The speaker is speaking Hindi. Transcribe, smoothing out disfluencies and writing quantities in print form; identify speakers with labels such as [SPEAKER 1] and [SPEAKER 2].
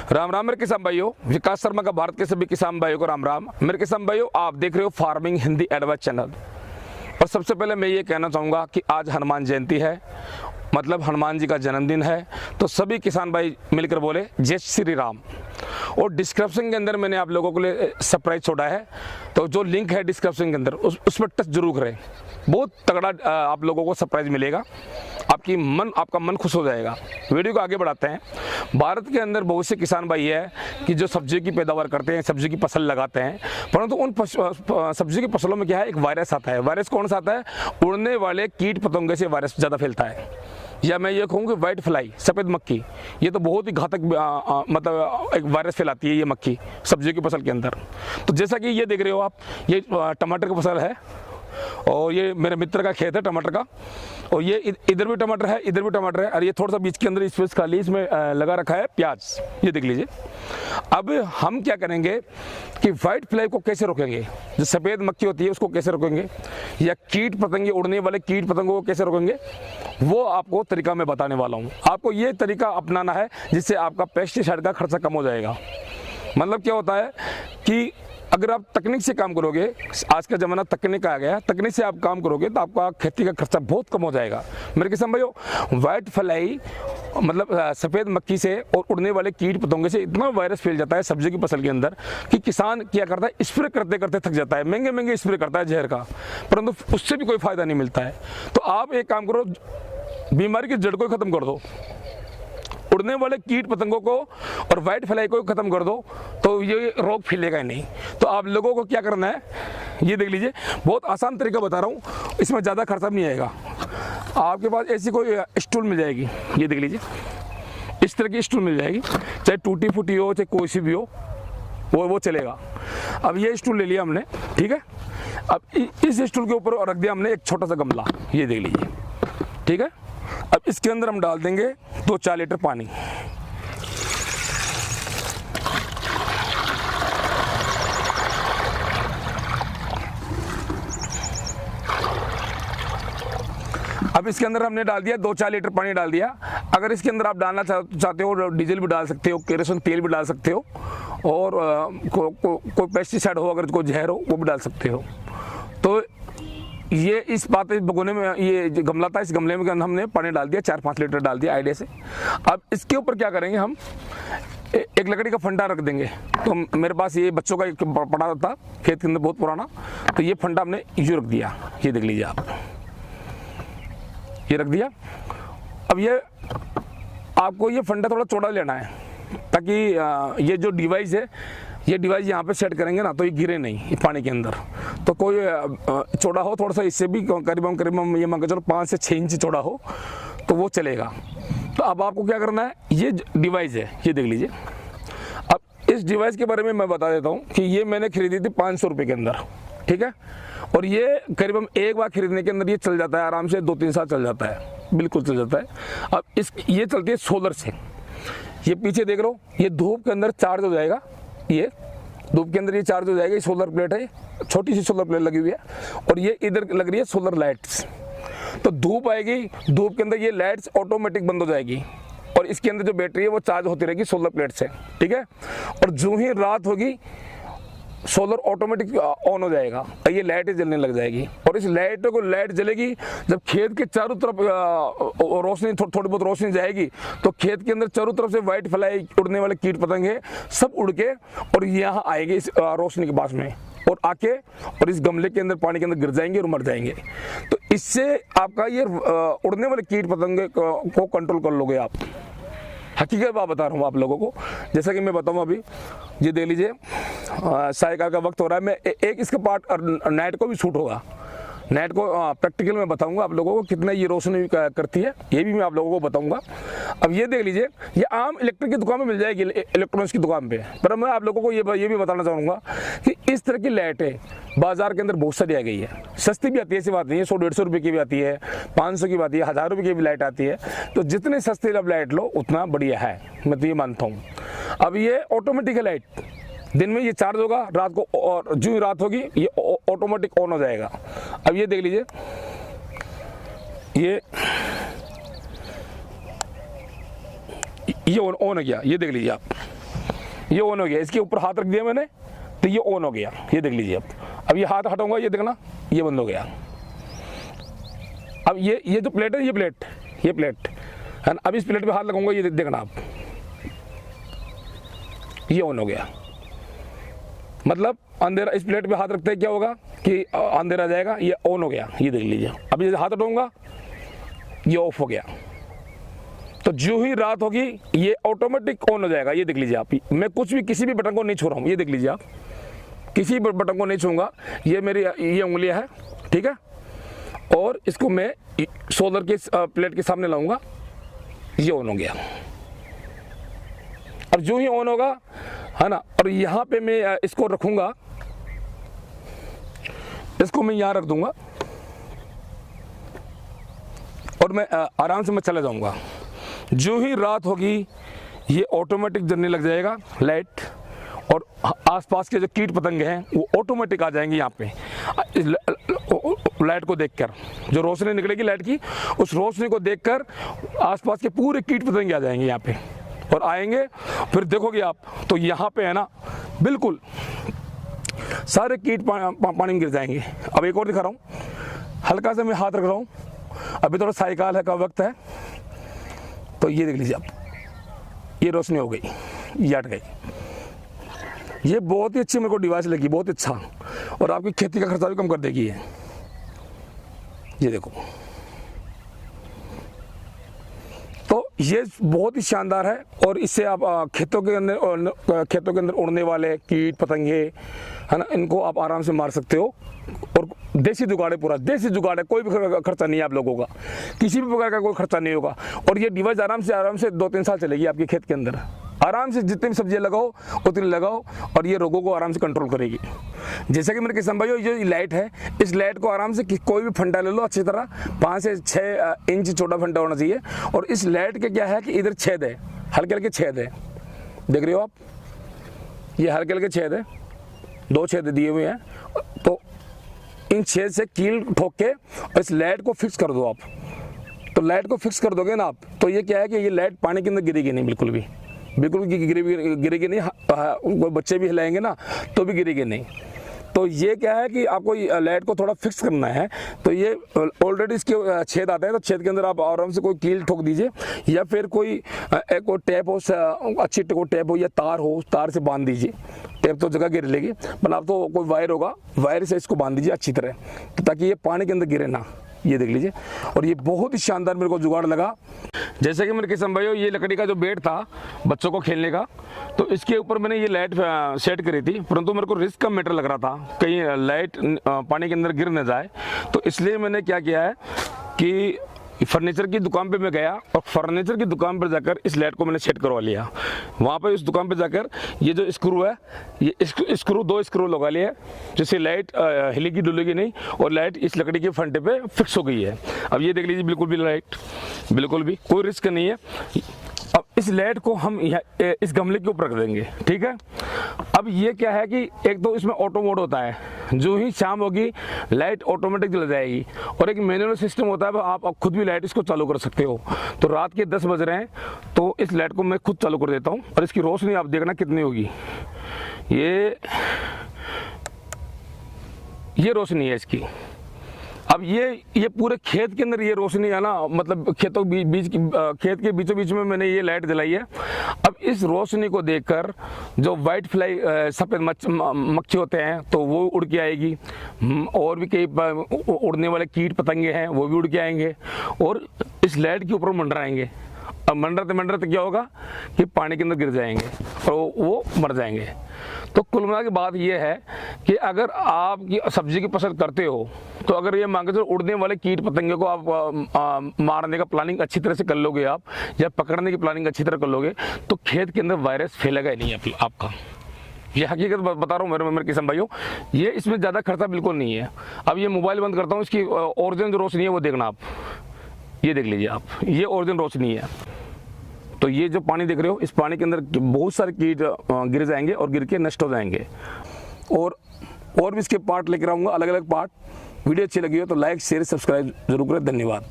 [SPEAKER 1] राम राम मेरे किसान भाइयों, विकास शर्मा का भारत के सभी किसान भाइयों को राम राम। मेरे किसान भाइयों, आप देख रहे हो फार्मिंग हिंदी एडवाइस चैनल। और सबसे पहले मैं ये कहना चाहूँगा कि आज हनुमान जयंती है, मतलब हनुमान जी का जन्मदिन है। तो सभी किसान भाई मिलकर बोले जय श्री राम। और डिस्क्रिप्शन के अंदर मैंने आप लोगों के लिए सरप्राइज छोड़ा है, तो जो लिंक है डिस्क्रिप्शन के अंदर उस पर टच जरूर करें। बहुत तगड़ा आप लोगों को सरप्राइज मिलेगा, आपका मन खुश हो जाएगा। वीडियो को आगे बढ़ाते हैं। भारत के अंदर बहुत से किसान भाई है कि जो सब्जी की पैदावार करते हैं, सब्जी की फसल लगाते हैं, परंतु उन सब्जी की फसलों में क्या है, एक वायरस आता है। वायरस कौन सा आता है? उड़ने वाले कीट पतंगे से वायरस ज़्यादा फैलता है, या मैं ये कहूँ कि वाइट फ्लाई, सफ़ेद मक्खी। ये तो बहुत ही घातक मतलब एक वायरस फैलाती है ये मक्खी सब्जी की फसल के अंदर। तो जैसा कि ये देख रहे हो आप, ये टमाटर की फसल है और ये मेरे मित्र का खेत है टमाटर का। और ये इधर भी टमाटर है, इधर भी टमाटर है, और ये थोड़ा सा बीच के अंदर स्पेस खाली, इसमें लगा रखा है प्याज। ये देख लीजिए। अब हम क्या करेंगे कि वाइट फ्लाई को कैसे रोकेंगे, जो सफ़ेद मक्खी होती है उसको कैसे रोकेंगे, या कीट पतंगे, उड़ने वाले कीट पतंगों को कैसे रोकेंगे, वो आपको तरीका मैं बताने वाला हूँ। आपको ये तरीका अपनाना है जिससे आपका पेस्टिसाइड का खर्चा कम हो जाएगा। मतलब क्या होता है कि अगर आप तकनीक से काम करोगे, आज का ज़माना तकनीक का आ गया, तकनीक से आप काम करोगे तो आपका खेती का खर्चा बहुत कम हो जाएगा। मेरे किसान भाइयों, वाइट फ्लाई मतलब सफ़ेद मक्खी से और उड़ने वाले कीट पतंगे से इतना वायरस फैल जाता है सब्जी की फसल के अंदर कि किसान क्या करता है, स्प्रे करते करते थक जाता है। महंगे महंगे स्प्रे करता है जहर का, परंतु उससे भी कोई फ़ायदा नहीं मिलता है। तो आप एक काम करो, बीमारी की जड़ को ख़त्म कर दो, उड़ने वाले कीट पतंगों को और वाइट फ्लाई को खत्म कर दो, तो ये रोग फैलेगा ही नहीं। तो आप लोगों को क्या करना है, ये देख लीजिए। बहुत आसान तरीका बता रहा हूँ, इसमें ज़्यादा खर्चा नहीं आएगा। आपके पास ऐसी कोई स्टूल मिल जाएगी, ये देख लीजिए, इस तरह की स्टूल मिल जाएगी, चाहे टूटी फूटी हो चाहे कोई सी भी हो, वो चलेगा। अब ये स्टूल ले लिया हमने, ठीक है। अब इस स्टूल के ऊपर रख दिया हमने एक छोटा सा गमला, ये देख लीजिए, ठीक है। अब इसके अंदर हम डाल देंगे 2-4 लीटर पानी। अब इसके अंदर हमने डाल दिया 2-4 लीटर पानी डाल दिया। अगर इसके अंदर आप डालना चाहते हो, डीजल भी डाल सकते हो, केरोसिन तेल भी डाल सकते हो, और कोई पेस्टिसाइड हो, अगर कोई जहर हो वो भी डाल सकते हो। तो ये इस भगोने में, ये जो गमला था, इस गमले में हमने पानी डाल दिया, 4-5 लीटर डाल दिया आइडिया से। अब इसके ऊपर क्या करेंगे, हम एक लकड़ी का फंडा रख देंगे। तो मेरे पास ये बच्चों का एक पड़ा था खेत के अंदर, बहुत पुराना, तो ये फंडा हमने यूँ रख दिया, ये देख लीजिए आप, ये रख दिया। अब ये आपको ये फंडा थोड़ा चौड़ा लेना है, ताकि ये जो डिवाइस है, ये डिवाइस यहाँ पे सेट करेंगे ना, तो ये गिरे नहीं पानी के अंदर। तो कोई चौड़ा हो थोड़ा सा, इससे भी करीबन ये मान के चलो 5 से 6 इंच चौड़ा हो तो वो चलेगा। तो अब आपको क्या करना है, ये डिवाइस है, ये देख लीजिए। अब इस डिवाइस के बारे में मैं बता देता हूँ कि ये मैंने खरीदी थी 500 रुपये के अंदर, ठीक है। और ये करीबन एक बार खरीदने के अंदर ये चल जाता है आराम से, 2-3 साल चल जाता है, बिल्कुल चल जाता है। अब ये चलती है सोलर से। ये पीछे देख रहे हो, ये धूप के अंदर चार्ज हो जाएगा, ये धूप के अंदर ये चार्ज हो जाएगा। ये सोलर प्लेट है, छोटी सी सोलर प्लेट लगी हुई है, और ये इधर लग रही है सोलर लाइट्स। तो धूप आएगी, धूप के अंदर ये लाइट्स ऑटोमेटिक बंद हो जाएगी, और इसके अंदर जो बैटरी है वो चार्ज होती रहेगी सोलर प्लेट से, ठीक है। और जो ही रात होगी, सोलर ऑटोमेटिक ऑन हो जाएगा, ये लाइटें जलने लग जाएगी। और इस लाइट जलेगी जब खेत के चारों तरफ रोशनी, थोड़ी बहुत रोशनी जाएगी, तो खेत के अंदर चारों तरफ से वाइट फ्लाई, उड़ने वाले कीट पतंगे सब उड़ के और यहाँ आएंगे इस रोशनी के पास में, और आके और इस गमले के अंदर पानी के अंदर गिर जाएंगे और मर जाएंगे। तो इससे आपका ये उड़ने वाले कीट पतंगे को कंट्रोल कर लोगे आप। हकीकत बात बता रहा हूँ आप लोगों को। जैसा कि मैं बताऊँ, अभी ये देख लीजिए, सायकाल का वक्त हो रहा है। मैं एक इसका पार्ट नाइट को भी शूट होगा, नाइट को प्रैक्टिकल में बताऊंगा आप लोगों को कितना ये रोशनी करती है, ये भी मैं आप लोगों को बताऊंगा। अब ये देख लीजिए, ये आम इलेक्ट्रिक की दुकान में मिल जाएगी, इलेक्ट्रॉनिक्स की दुकान पे। पर मैं आप लोगों को ये भी बताना चाहूँगा कि इस तरह की लाइटें बाजार के अंदर बहुत सारी आ गई है। सस्ती भी आती है, ऐसी बात नहीं है, 100-150 रुपये की भी आती है, 500 की भी आती है, 1000 रुपये की भी लाइट आती है। तो जितने सस्ती आप लाइट लो उतना बढ़िया है, मैं तो ये मानता हूँ। अब ये ऑटोमेटिक है लाइट, दिन में ये चार्ज होगा, रात को, और जो ही रात होगी ये ऑटोमेटिक ऑन हो जाएगा। अब ये देख लीजिए, ये ऑन हो गया, ये देख लीजिए आप, ये ऑन हो गया, इसके ऊपर हाथ रख दिया मैंने तो ये ऑन हो गया, ये देख लीजिए। अब ये हाथ हटाऊंगा, ये देखना ये बंद हो गया। अब ये जो प्लेट है, ये प्लेट है ना, अब इस प्लेट पे हाथ लगाऊंगा, ये देखना आप, ये ऑन हो गया। मतलब अंधेरा, इस प्लेट पे हाथ रखते हैं क्या होगा कि अंधेरा जाएगा, ये ऑन हो गया, ये देख लीजिए। अब ये हाथ हटाऊंगा, ये ऑफ हो गया। तो जो ही रात होगी ये ऑटोमेटिक ऑन हो जाएगा, ये देख लीजिए आप। मैं कुछ भी किसी भी बटन को नहीं छू रहा हूँ, ये देख लीजिए आप, किसी बटन को नहीं छूंगा। ये मेरी ये उंगलियां है, ठीक है। और इसको मैं सोलर के प्लेट के सामने लाऊंगा, ये ऑन हो गया। अब जो ही ऑन होगा है ना, और यहाँ पे मैं इसको रखूंगा, इसको मैं यहाँ रख दूंगा और मैं आराम से मैं चला जाऊंगा। जो ही रात होगी ये ऑटोमेटिक जलने लग जाएगा लाइट, और आसपास के जो कीट पतंगे हैं वो ऑटोमेटिक आ जाएंगे यहाँ पे लाइट को देखकर। जो रोशनी निकलेगी लाइट की, उस रोशनी को देखकर आसपास के पूरे कीट पतंगे आ जाएंगे यहाँ पे, और आएंगे फिर देखोगे आप तो यहाँ पे है ना बिल्कुल सारे कीट पानी में गिर जाएंगे। अब एक और दिखा रहा हूँ, हल्का सा मैं हाथ रख रहा हूँ, अभी थोड़ा साइकाल है का वक्त है, तो ये देख लीजिए आप, ये रोशनी हो गई, ये हट गई। ये बहुत ही अच्छी मेरे को डिवाइस लगी, बहुत अच्छा, और आपकी खेती का खर्चा भी कम कर देगी ये देखो। तो ये बहुत ही शानदार है, और इससे आप खेतों के अंदर उड़ने वाले कीट पतंगे है ना, इनको आप आराम से मार सकते हो। और देसी जुगाड़ है, पूरा देसी जुगाड़ है, कोई भी खर्चा नहीं है आप लोगों का, किसी भी प्रकार का कोई खर्चा नहीं होगा। और ये डिवाइस आराम से 2-3 साल चलेगी आपके खेत के अंदर। आराम से जितनी भी सब्जियां लगाओ उतनी लगाओ, और ये रोगों को आराम से कंट्रोल करेगी। जैसे कि मेरे किसान भाइयों, ये लाइट है, इस लाइट को आराम से कोई भी फंडा ले लो अच्छी तरह, 5 से 6 इंच छोटा फंडा होना चाहिए। और इस लाइट के क्या है कि इधर छेद है, हल्के हल्के छेद है, देख रहे हो आप, ये हल्के हल्के छेद है, 2 छेद दिए हुए हैं। तो इन छेद से कील ठोक के इस लाइट को फिक्स कर दो आप। तो लाइट को फिक्स कर दोगे ना आप, तो ये क्या है कि ये लाइट पानी के अंदर गिरेगी नहीं, बिल्कुल भी गिरेगी नहीं। कोई बच्चे भी हिलाएंगे ना तो भी गिरेगी नहीं। तो ये क्या है कि आपको लाइट को थोड़ा फिक्स करना है। तो ये ऑलरेडी इसके छेद आते हैं, तो छेद के अंदर आप आराम से कोई कील ठोक दीजिए, या फिर कोई टेप हो, अच्छी टेप हो या तार हो, तार से बांध दीजिए। टेप तो जगह गिर लेगी, पर आप तो कोई वायर होगा, वायर से इसको बांध दीजिए अच्छी तरह, तो ताकि ये पानी के अंदर गिरे ना। ये देख लीजिए, और ये बहुत ही शानदार मेरे को जुगाड़ लगा। जैसे कि मेरे किसान भाइयों, ये लकड़ी का जो बेड था बच्चों को खेलने का, तो इसके ऊपर मैंने ये लाइट सेट करी थी, परंतु मेरे को रिस्क का मैटर लग रहा था, कहीं लाइट पानी के अंदर गिर न जाए। तो इसलिए मैंने क्या किया है कि फर्नीचर की दुकान पे मैं गया, और फर्नीचर की दुकान पर जाकर इस लाइट को मैंने सेट करवा लिया। वहाँ पे इस दुकान पे जाकर ये जो स्क्रू है, ये स्क्रू 2 स्क्रू लगा लिए, जिससे लाइट हिलेगी डुलेगी नहीं, और लाइट इस लकड़ी के फंटे पे फिक्स हो गई है। अब ये देख लीजिए, बिल्कुल भी लाइट, बिल्कुल भी कोई रिस्क नहीं है। अब इस लाइट को हम इस गमले के ऊपर रख देंगे, ठीक है। अब ये क्या है कि एक तो इसमें ऑटो मोड होता है, जो ही शाम होगी लाइट ऑटोमेटिक जल जाएगी, और एक मैनुअल सिस्टम होता है, आप खुद भी लाइट इसको चालू कर सकते हो। तो रात के 10 बज रहे हैं, तो इस लाइट को मैं खुद चालू कर देता हूँ, और इसकी रोशनी आप देखना कितनी होगी। ये रोशनी है इसकी। अब ये पूरे खेत के अंदर ये रोशनी है ना, मतलब खेतों खेत के बीचों बीच में मैंने ये लाइट जलाई है। अब इस रोशनी को देखकर जो वाइट फ्लाई सफ़ेद मक्खी होते हैं तो वो उड़ के आएगी, और भी कई उड़ने वाले कीट पतंगे हैं वो भी उड़ के आएंगे, और इस लाइट के ऊपर मंडराएंगे। अब मंडराते क्या होगा कि पानी के अंदर गिर जाएंगे और वो मर जाएंगे। तो कुल मिला के बात ये है कि अगर आप सब्जी की पसंद करते हो, तो अगर ये मांगे तो उड़ने वाले कीट पतंगे को आप मारने का प्लानिंग अच्छी तरह से कर लोगे आप, या पकड़ने की प्लानिंग अच्छी तरह कर लोगे, तो खेत के अंदर वायरस फैलेगा ही नहीं आपका। ये हकीकत बता रहा हूँ मेरे किसान भाइयों, ये इसमें ज़्यादा खर्चा बिल्कुल नहीं है। अब ये मोबाइल बंद करता हूँ, इसकी ओरिजिनल जो रोशनी है वो देखना आप, ये देख लीजिए आप, ये ओरिजिनल रोशनी है। तो ये जो पानी देख रहे हो, इस पानी के अंदर बहुत सारे कीट गिर जाएंगे और गिर के नष्ट हो जाएंगे। और भी इसके पार्ट लेकर आऊँगा, अलग अलग पार्ट। वीडियो अच्छी लगी हो तो लाइक शेयर सब्सक्राइब जरूर करें। धन्यवाद।